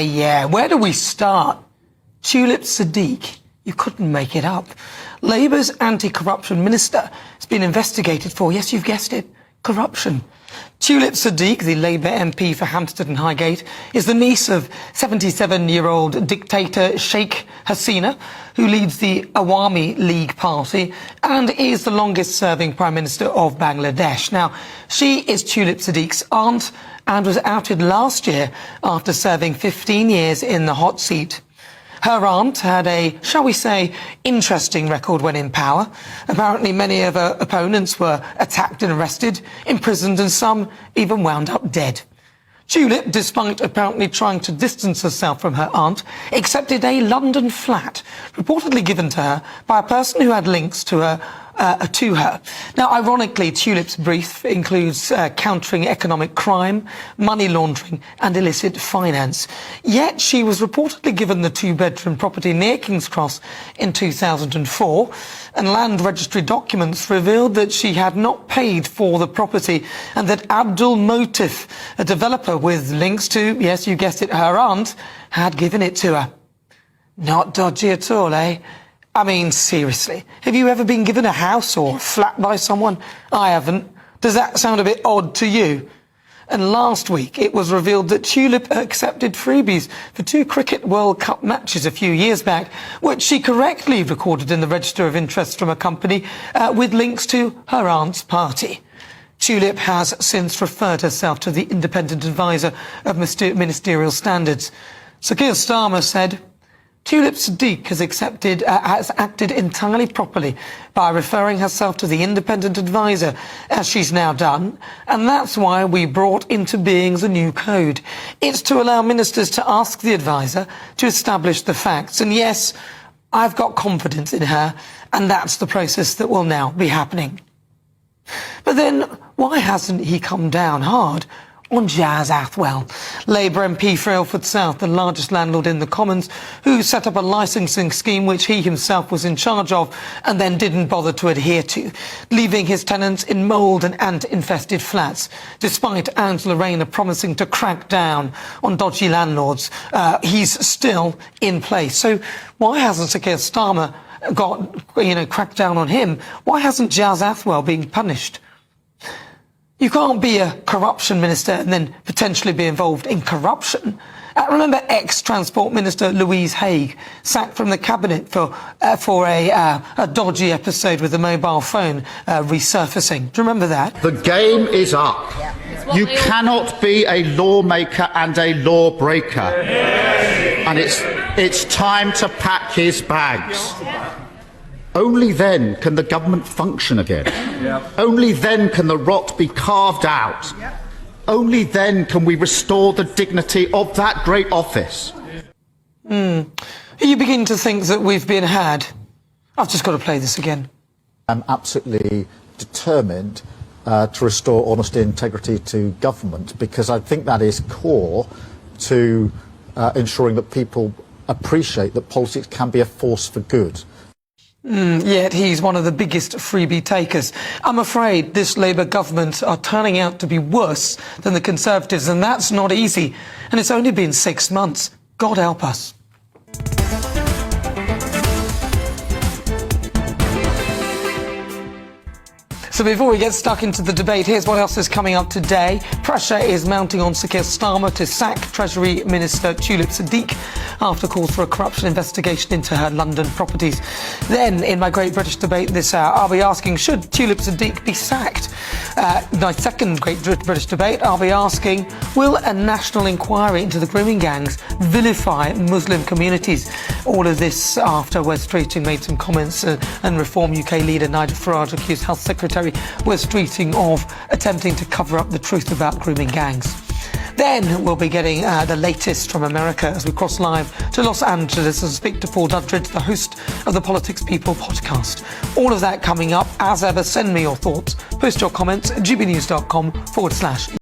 Yeah, where do we start? Tulip Siddiq, you couldn't make it up. Labour's anti-corruption minister has been investigated for, yes, you've guessed it, corruption. Tulip Siddiq, the Labour MP for Hampstead and Highgate, is the niece of 77-year-old dictator Sheikh Hasina, who leads the Awami League party and is the longest-serving Prime Minister of Bangladesh. Now, she is Tulip Siddiq's aunt and was outed last year after serving 15 years in the hot seat. Her aunt had a, shall we say, interesting record when in power. Apparently many of her opponents were attacked and arrested, imprisoned, and some even wound up dead. Tulip, despite apparently trying to distance herself from her aunt, accepted a London flat, reportedly given to her by a person who had links to her. Now, ironically, Tulip's brief includes countering economic crime, money laundering and illicit finance. Yet she was reportedly given the two-bedroom property near King's Cross in 2004, and land registry documents revealed that she had not paid for the property and that Abdul Motif, a developer with links to, yes, you guessed it, her aunt, had given it to her. Not dodgy at all, eh? I mean, seriously, have you ever been given a house or a flat by someone? I haven't. Does that sound a bit odd to you? And last week it was revealed that Tulip accepted freebies for 2 Cricket World Cup matches a few years back, which she correctly recorded in the Register of Interest from a company with links to her aunt's party. Tulip has since referred herself to the independent advisor of ministerial standards. Sir Keir Starmer said, Tulip Siddiq has acted entirely properly by referring herself to the independent advisor, as she's now done, and that's why we brought into being the new code. It's to allow ministers to ask the advisor to establish the facts, and yes, I've got confidence in her, and that's the process that will now be happening. But then, why hasn't he come down hard on Jas Athwell, Labour MP for Ilford South, the largest landlord in the Commons, who set up a licensing scheme which he himself was in charge of and then didn't bother to adhere to, leaving his tenants in mould and ant-infested flats. Despite Angela Rayner promising to crack down on dodgy landlords, he's still in place. So why hasn't Sir Keir Starmer cracked down on him? Why hasn't Jas Athwell been punished? You can't be a corruption minister and then potentially be involved in corruption. Remember ex-Transport Minister Louise Haigh, sacked from the cabinet for a dodgy episode with the mobile phone resurfacing. Do you remember that? The game is up. You cannot be a lawmaker and a lawbreaker. And it's time to pack his bags. Only then can the government function again. Only then can the rot be carved out. Only then can we restore the dignity of that great office. Are you beginning to think that we've been had? I've just got to play this again. I'm absolutely determined to restore honesty and integrity to government, because I think that is core to ensuring that people appreciate that politics can be a force for good. Yet he's one of the biggest freebie takers. I'm afraid this Labour government are turning out to be worse than the Conservatives, and that's not easy. And it's only been 6 months. God help us. So before we get stuck into the debate, here's what else is coming up today. Pressure is mounting on Sir Keir Starmer to sack Treasury Minister Tulip Siddiq after calls for a corruption investigation into her London properties. Then, in my Great British Debate this hour, I'll be asking, should Tulip Siddiq be sacked? My second Great British Debate, I'll be asking, will a national inquiry into the grooming gangs vilify Muslim communities? All of this after Wes Streeting made some comments and Reform UK leader Nigel Farage accused Health Secretary Wes Streeting of attempting to cover up the truth about grooming gangs. Then we'll be getting the latest from America as we cross live to Los Angeles and speak to Paul Duddridge, the host of the Politics People podcast. All of that coming up. As ever, send me your thoughts. Post your comments at gbnews.com/